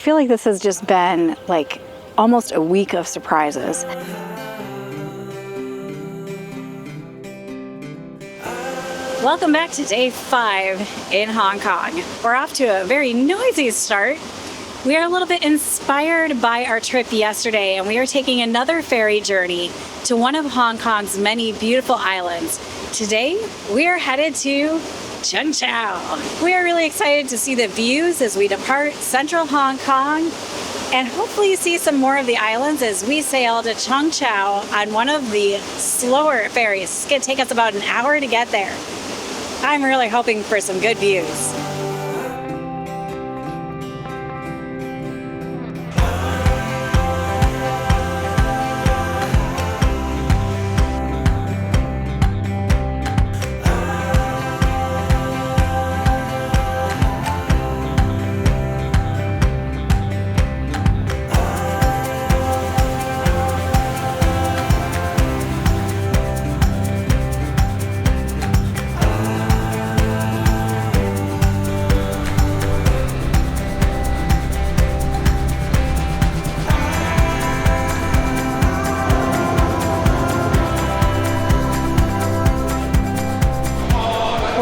I feel like this has just been like almost a week of surprises. Welcome back to day 5 in Hong Kong. We're off to a very noisy start. We are a little bit inspired by our trip yesterday, and we are taking another ferry journey to one of Hong Kong's many beautiful islands. Today, we are headed to Cheung Chau. We are really excited to see the views as we depart central Hong Kong and hopefully see some more of the islands as we sail to Cheung Chau on one of the slower ferries. It's going to take us about an hour to get there. I'm really hoping for some good views.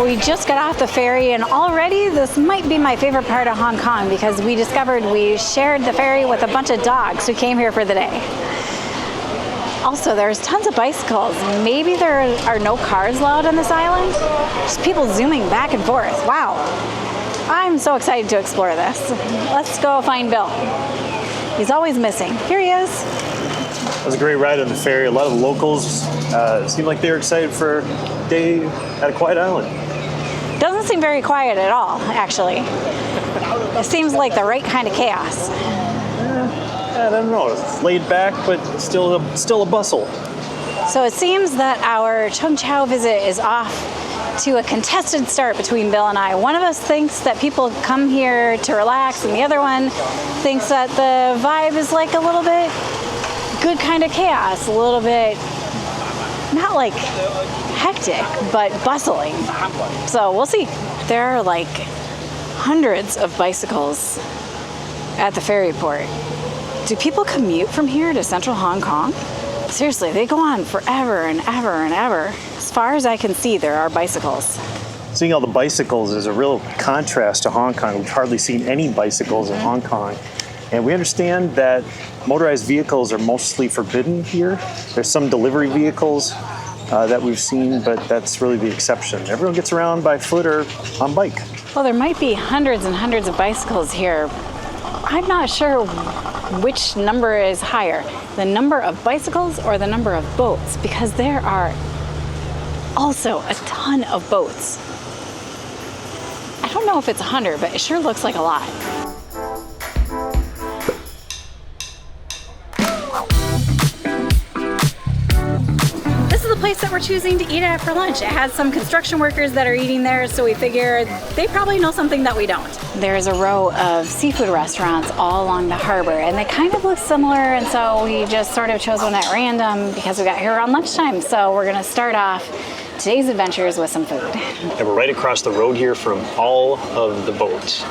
We just got off the ferry, and already this might be my favorite part of Hong Kong because we discovered we shared the ferry with a bunch of dogs who came here for the day. Also, there's tons of bicycles. Maybe there are no cars allowed on this island. Just people zooming back and forth. Wow. I'm so excited to explore this. Let's go find Bill. He's always missing. Here he is. It was a great ride on the ferry. A lot of the locals seemed like they were excited for a day at a quiet island. Doesn't seem very quiet at all, actually. It seems like the right kind of chaos. I don't know. It's laid back, but still a bustle. So it seems that our Cheung Chau visit is off to a contested start between Bill and I. One of us thinks that people come here to relax, and the other one thinks that the vibe is like a little bit good kind of chaos, a little bit not like hectic, but bustling. So we'll see. There are like hundreds of bicycles at the ferry port. Do people commute from here to central Hong Kong? Seriously, they go on forever and ever and ever. As far as I can see, there are bicycles. Seeing all the bicycles is a real contrast to Hong Kong. We've hardly seen any bicycles in Hong Kong. And we understand that motorized vehicles are mostly forbidden here. There's some delivery vehicles that we've seen, but that's really the exception. Everyone gets around by foot or on bike. Well, there might be hundreds and hundreds of bicycles here. I'm not sure which number is higher, the number of bicycles or the number of boats, because there are also a ton of boats. I don't know if it's 100, but it sure looks like a lot. Place that we're choosing to eat at for lunch. It has some construction workers that are eating there, so we figure they probably know something that we don't. There's a row of seafood restaurants all along the harbor, and they kind of look similar, and so we just sort of chose one at random because we got here around lunchtime. So we're gonna start off today's adventures with some food. And we're right across the road here from all of the boats.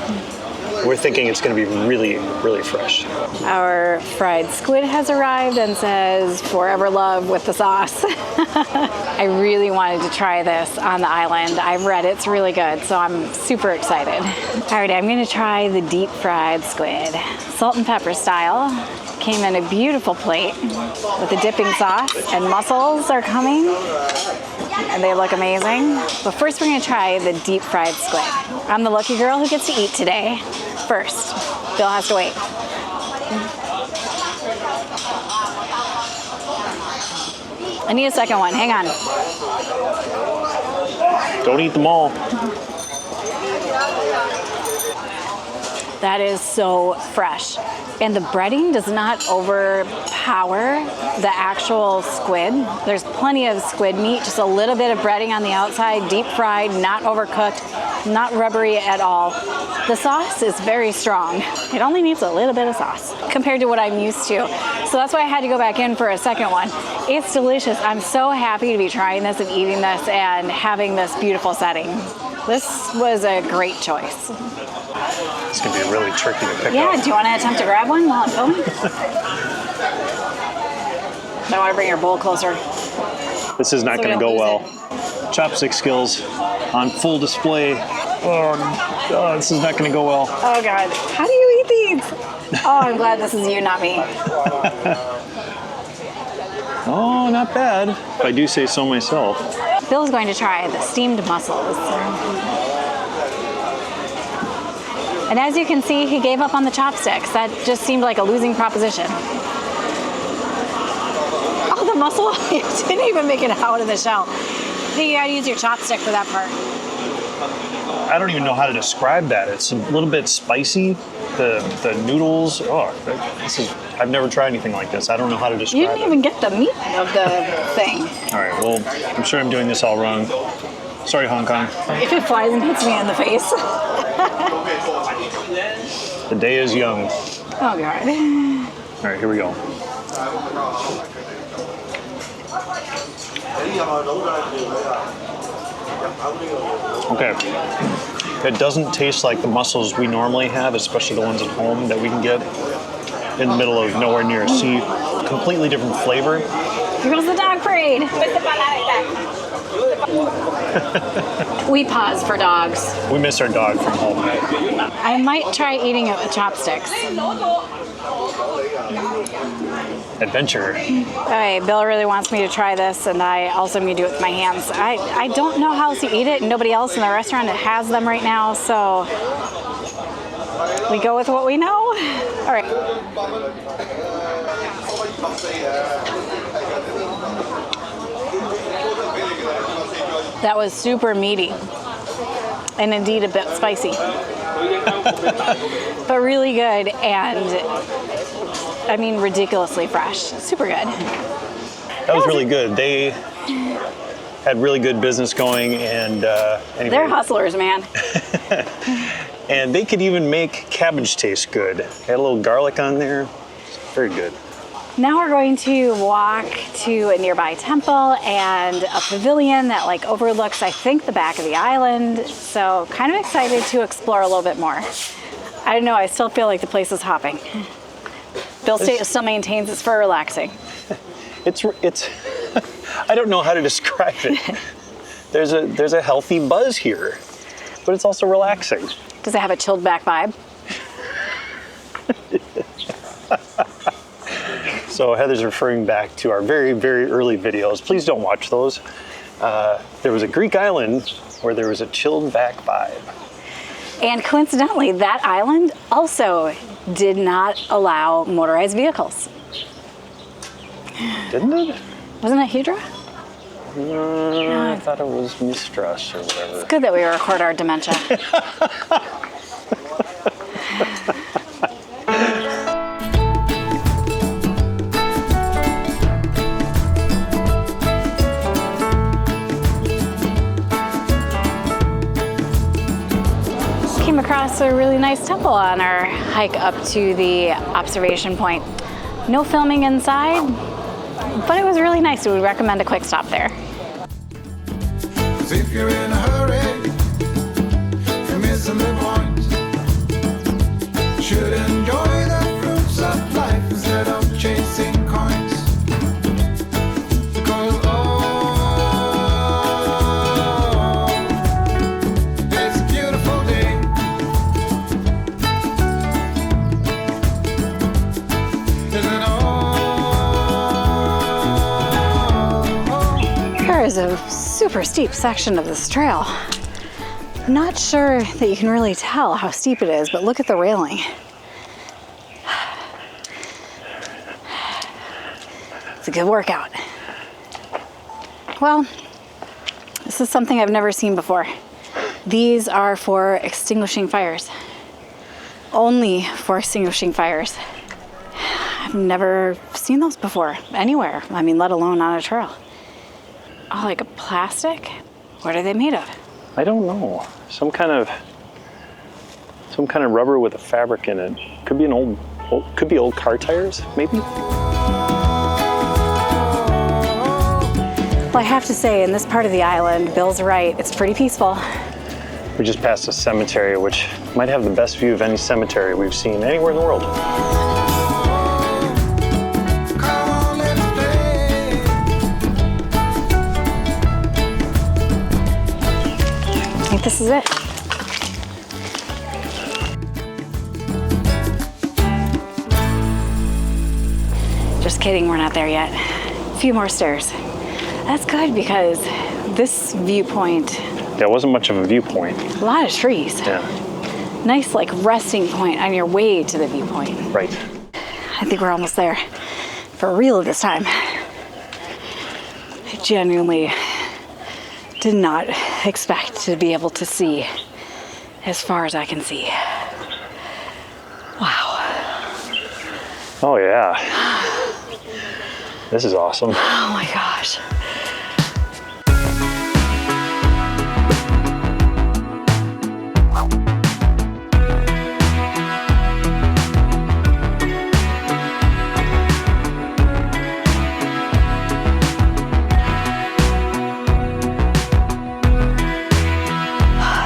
We're thinking it's going to be really, really fresh. Our fried squid has arrived and says forever love with the sauce. I really wanted to try this on the island. I've read it's really good, so I'm super excited. Alright, I'm going to try the deep fried squid. Salt and pepper style. Came in a beautiful plate with the dipping sauce, and mussels are coming. And they look amazing. But first we're going to try the deep fried squid. I'm the lucky girl who gets to eat today. First, Bill has to wait. I need a second one, hang on. Don't eat them all. That is so fresh. And the breading does not overpower the actual squid. There's plenty of squid meat, just a little bit of breading on the outside, deep fried, not overcooked, not rubbery at all. The sauce is very strong. It only needs a little bit of sauce compared to what I'm used to. So that's why I had to go back in for a second one. It's delicious. I'm so happy to be trying this and eating this and having this beautiful setting. This was a great choice. It's gonna be really tricky to pick Yeah, up. do you want to attempt to grab one while I'm filming? I want to bring your bowl closer. This is not So we gonna don't go lose well. Chopstick skills on full display. Oh, this is not gonna go well. Oh God, how do you eat these? Oh, I'm glad this is you, not me. Oh, not bad, if I do say so myself. Bill's going to try the steamed mussels. And as you can see, he gave up on the chopsticks. That just seemed like a losing proposition. Oh, the mussel, you didn't even make it out of the shell. I think you gotta use your chopstick for that part. I don't even know how to describe that. It's a little bit spicy. The noodles, I've never tried anything like this. I don't know how to describe it. You didn't even get the meat of the thing. All right, well, I'm sure I'm doing this all wrong. Sorry, Hong Kong. If it flies and hits me in the face. The day is young. Oh God. All right, here we go. Okay. It doesn't taste like the mussels we normally have, especially the ones at home that we can get in the middle of nowhere near a sea. Completely different flavor. Here goes the dog parade. We pause for dogs. We miss our dog from home. I might try eating it with chopsticks. Adventure. Okay, Bill really wants me to try this, and I also need to do it with my hands. I don't know how else to eat it, and nobody else in the restaurant has them right now, so we go with what we know. All right. That was super meaty, and indeed a bit spicy, but really good, and I mean ridiculously fresh. Super good. That was really good. They had really good business going, and anyway. They're hustlers, man. And they could even make cabbage taste good. They had a little garlic on there. Very good. Now we're going to walk to a nearby temple and a pavilion that like overlooks, I think, the back of the island. So kind of excited to explore a little bit more. I don't know, I still feel like the place is hopping. Bill still maintains it's for relaxing. It's I don't know how to describe it. There's a healthy buzz here, but it's also relaxing. Does it have a chilled back vibe? So Heather's referring back to our very, very early videos. Please don't watch those. There was a Greek island where there was a chilled back vibe. And coincidentally, that island also did not allow motorized vehicles. Didn't it? Wasn't it Hydra? I thought it was Mistras or whatever. It's good that we record our dementia. Came across a really nice temple on our hike up to the observation point. No filming inside, but it was really nice. We would recommend a quick stop there. If you're in a hurry, you're missing the point. You should enjoy the fruits of life instead of chasing coins. Because it's a beautiful day. Isn't There is a super steep section of this trail. Not sure that you can really tell how steep it is, but look at the railing. It's a good workout. Well, this is something I've never seen before. These are for extinguishing fires. Only for extinguishing fires. I've never seen those before, anywhere. I mean, let alone on a trail. Oh, like a plastic? What are they made of? I don't know. Some kind of rubber with a fabric in it. Could be could be old car tires, maybe. Well, I have to say, in this part of the island, Bill's right, it's pretty peaceful. We just passed a cemetery, which might have the best view of any cemetery we've seen anywhere in the world. Come on, let's play. I think this is it. Just kidding, we're not there yet. A few more stairs. That's good because this viewpoint, There wasn't much of a viewpoint. a lot of trees. Yeah, Nice like resting point on your way to the viewpoint. right. I think we're almost there. For real this time. I genuinely did not expect to be able to see as far as I can see. Wow. Oh yeah. This is awesome. Oh my gosh.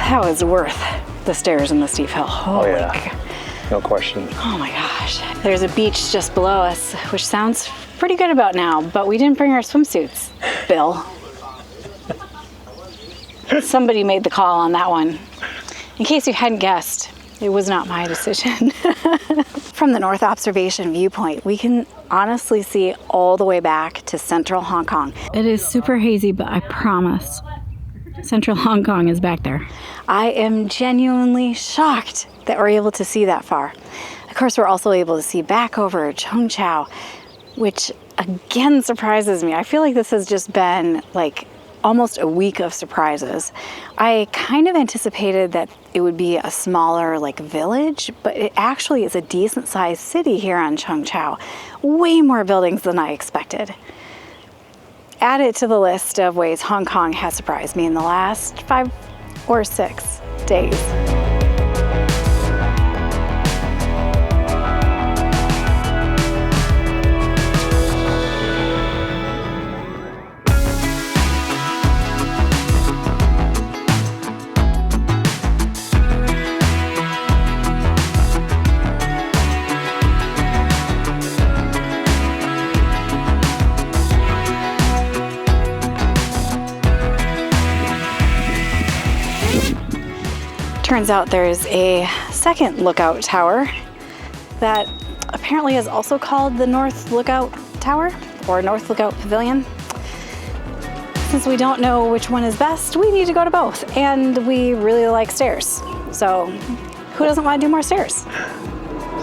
That was worth the stairs and the steep hill. Oh yeah, no question. Oh my gosh. There's a beach just below us, which sounds pretty good about now, but we didn't bring our swimsuits, Bill. Somebody made the call on that one. In case you hadn't guessed, it was not my decision. From the North Observation viewpoint, we can honestly see all the way back to central Hong Kong. It is super hazy, but I promise central Hong Kong is back there. I am genuinely shocked that we're able to see that far. Of course, we're also able to see back over Cheung Chau, which again surprises me. I feel like this has just been like almost a week of surprises. I kind of anticipated that it would be a smaller like village, but it actually is a decent sized city here on Cheung Chau. Way more buildings than I expected. Add it to the list of ways Hong Kong has surprised me in the last 5 or 6 days. Turns out there's a second lookout tower that apparently is also called the North Lookout Tower or North Lookout Pavilion. Since we don't know which one is best, we need to go to both. And we really like stairs. So who doesn't want to do more stairs?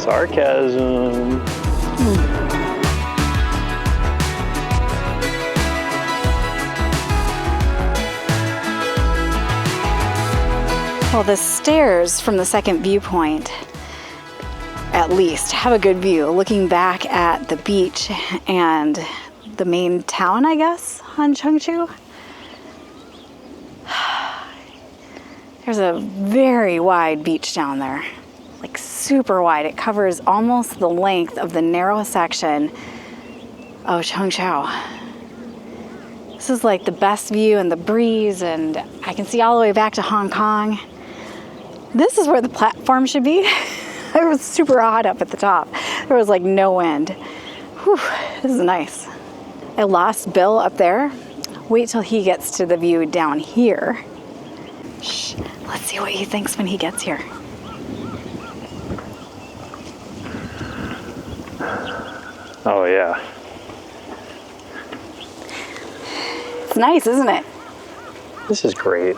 Sarcasm. Well, the stairs from the second viewpoint, at least, have a good view, looking back at the beach and the main town, I guess, on Cheung Chau. There's a very wide beach down there, like super wide. It covers almost the length of the narrow section of Cheung Chau. This is like the best view and the breeze, and I can see all the way back to Hong Kong. This is where the platform should be. It was super hot up at the top. There was like no wind. Whew, this is nice. I lost Bill up there. Wait till he gets to the view down here. Shh, let's see what he thinks when he gets here. Oh yeah. It's nice, isn't it? This is great.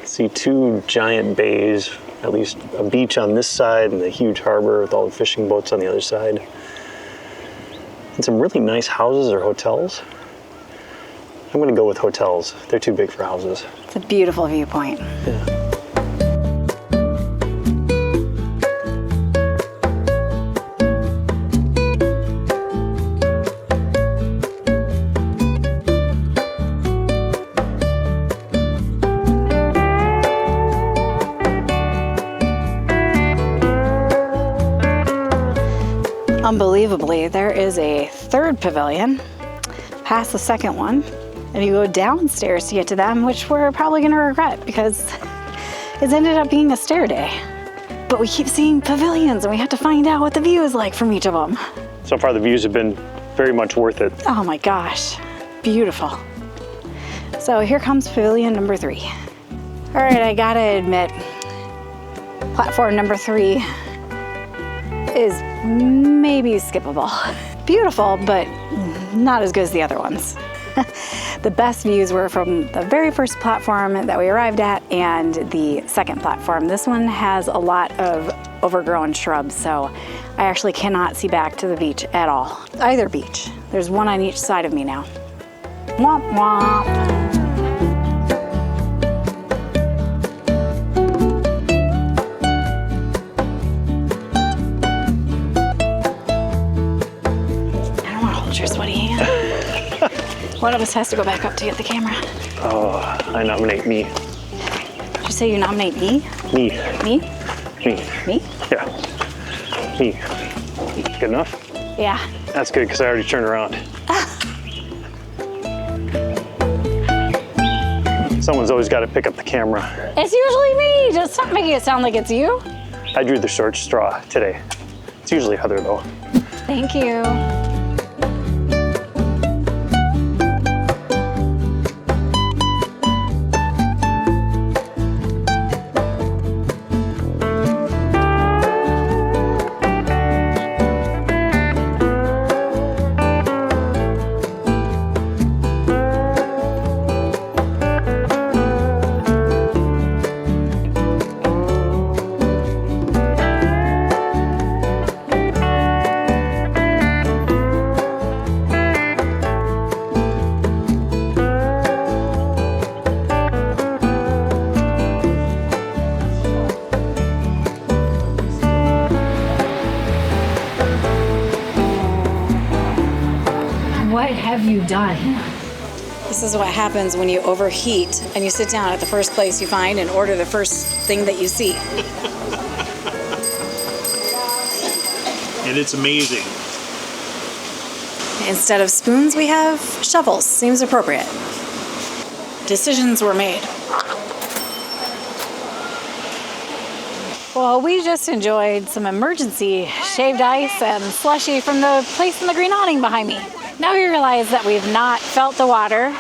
See 2 giant bays, at least a beach on this side and a huge harbor with all the fishing boats on the other side. And some really nice houses or hotels. I'm gonna go with hotels. They're too big for houses. It's a beautiful viewpoint. Yeah. Unbelievably, there is a third pavilion past the second one, and you go downstairs to get to them, which we're probably going to regret because It's ended up being a stair day. But we keep seeing pavilions and we have to find out what the view is like from each of them. So far the views have been very much worth it. Oh my gosh, beautiful. So here comes pavilion number 3. All right, I gotta admit, platform number 3 is maybe skippable. Beautiful, but not as good as the other ones. The best views were from the very first platform that we arrived at and the second platform. This one has a lot of overgrown shrubs, so I actually cannot see back to the beach at all. Either beach. There's one on each side of me now. Womp womp. Your sweaty hand. One of us has to go back up to get the camera. Oh, I nominate me. Did you say you nominate me? Me. Me? Me. Me? Yeah. Me. Good enough? Yeah. That's good because I already turned around. Someone's always got to pick up the camera. It's usually me. Just stop making it sound like it's you. I drew the short straw today. It's usually Heather though. Thank you. What have you done? This is what happens when you overheat and you sit down at the first place you find and order the first thing that you see. And it's amazing. Instead of spoons, we have shovels. Seems appropriate. Decisions were made. Well, we just enjoyed some emergency shaved ice and slushy from the place in the green awning behind me. Now we realize that we've not felt the water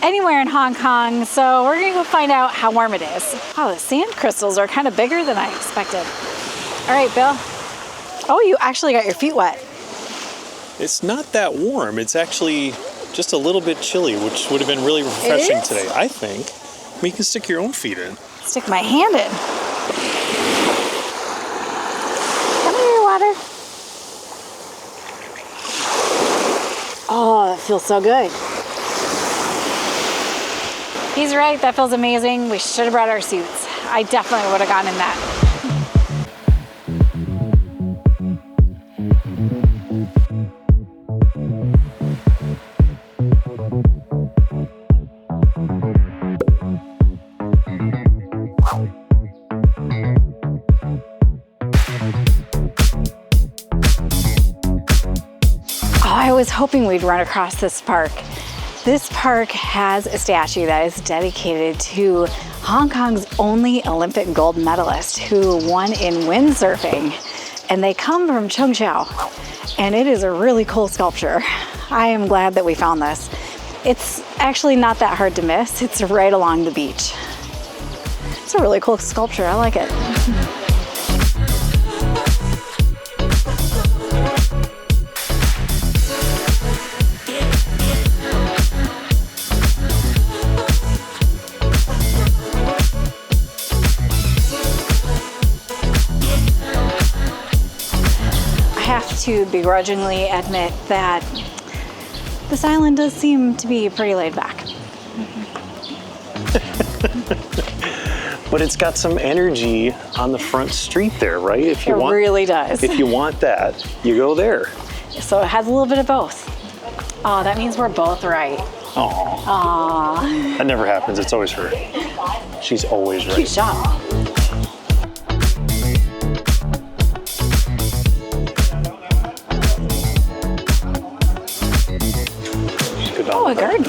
anywhere in Hong Kong, so we're gonna go find out how warm it is. Wow, the sand crystals are kind of bigger than I expected. All right, Bill. Oh, you actually got your feet wet. It's not that warm. It's actually just a little bit chilly, which would have been really refreshing is? today, I think. I mean, you can stick your own feet in. Stick my hand in. Come here, water. Oh, that feels so good. He's right, that feels amazing. We should have brought our suits. I definitely would have gone in that. I was hoping we'd run across this park. This park has a statue that is dedicated to Hong Kong's only Olympic gold medalist who won in windsurfing. And they come from Cheung Chau. And it is a really cool sculpture. I am glad that we found this. It's actually not that hard to miss. It's right along the beach. It's a really cool sculpture. I like it. To begrudgingly admit that this island does seem to be pretty laid back. But it's got some energy on the front street there, right? If you It really does. If you want that, you go there. So it has a little bit of both. Oh, that means we're both right. Aww. Aww. That never happens. It's always her. She's always right. Cute shot. Oh, a garden.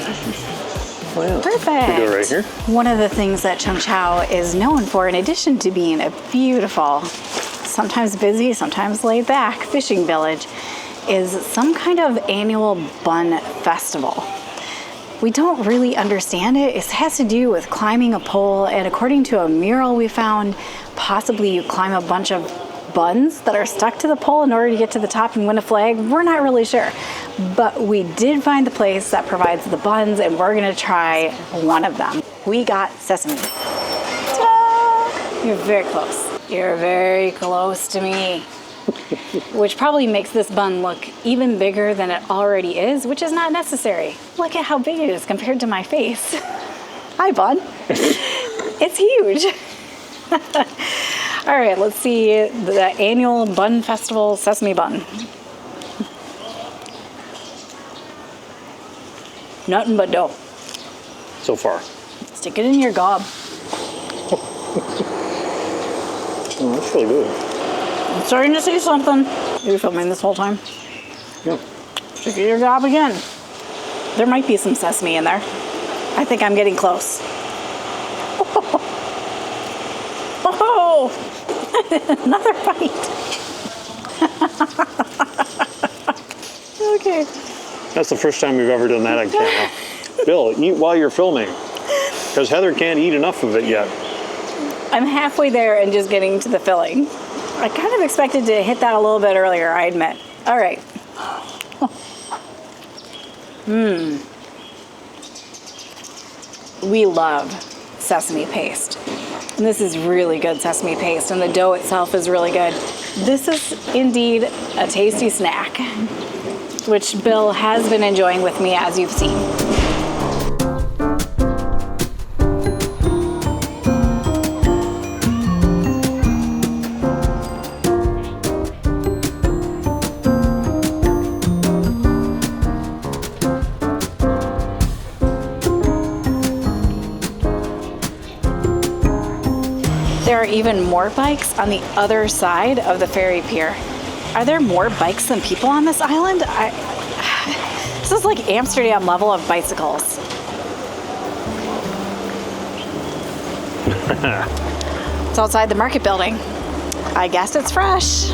Oh, yeah. Perfect. We do it right here. One of the things that Cheung Chau is known for, in addition to being a beautiful, sometimes busy, sometimes laid back fishing village, is some kind of annual bun festival. We don't really understand it. It has to do with climbing a pole, and according to a mural we found, possibly you climb a bunch of buns that are stuck to the pole in order to get to the top and win a flag. We're not really sure. But we did find the place that provides the buns, and we're gonna try one of them. We got sesame. Ta-da! You're very close. You're very close to me. Which probably makes this bun look even bigger than it already is, which is not necessary. Look at how big it is compared to my face. Hi, bun. It's huge. All right, let's see the annual Bun Festival sesame bun. Nothing but dough. So far. Stick it in your gob. Oh, that's really good. I'm starting to see something. You're filming this whole time. Yeah. Stick it in your gob again. There might be some sesame in there. I think I'm getting close. Oh! Another bite. Okay. That's the first time we've ever done that on camera. Bill, eat while you're filming, because Heather can't eat enough of it yet. I'm halfway there and just getting to the filling. I kind of expected to hit that a little bit earlier, I admit. All right. We love sesame paste. And this is really good sesame paste, and the dough itself is really good. This is indeed a tasty snack, which Bill has been enjoying with me, as you've seen. There are even more bikes on the other side of the ferry pier. Are there more bikes than people on this island? This is like Amsterdam level of bicycles. It's outside the market building. I guess it's fresh.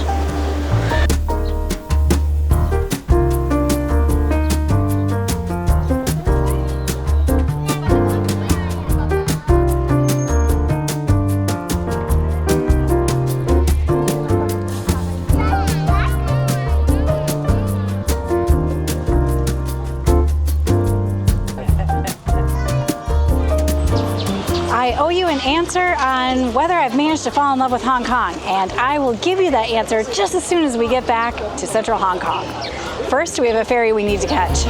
I owe you an answer on whether I've managed to fall in love with Hong Kong, and I will give you that answer just as soon as we get back to central Hong Kong. First, we have a ferry we need to catch.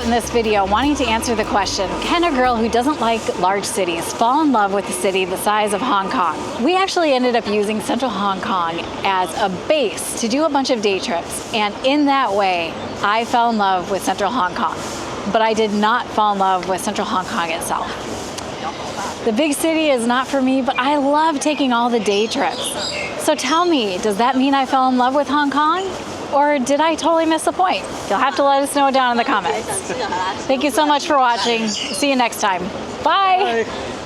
In this video wanting to answer the question, can a girl who doesn't like large cities fall in love with a city the size of Hong Kong? We actually ended up using central Hong Kong as a base to do a bunch of day trips, and in that way I fell in love with central Hong Kong, but I did not fall in love with central Hong Kong itself. The big city is not for me, but I love taking all the day trips. So tell me, does that mean I fell in love with Hong Kong? Or did I totally miss the point? You'll have to let us know down in the comments. Thank you so much for watching. See you next time. Bye. Bye.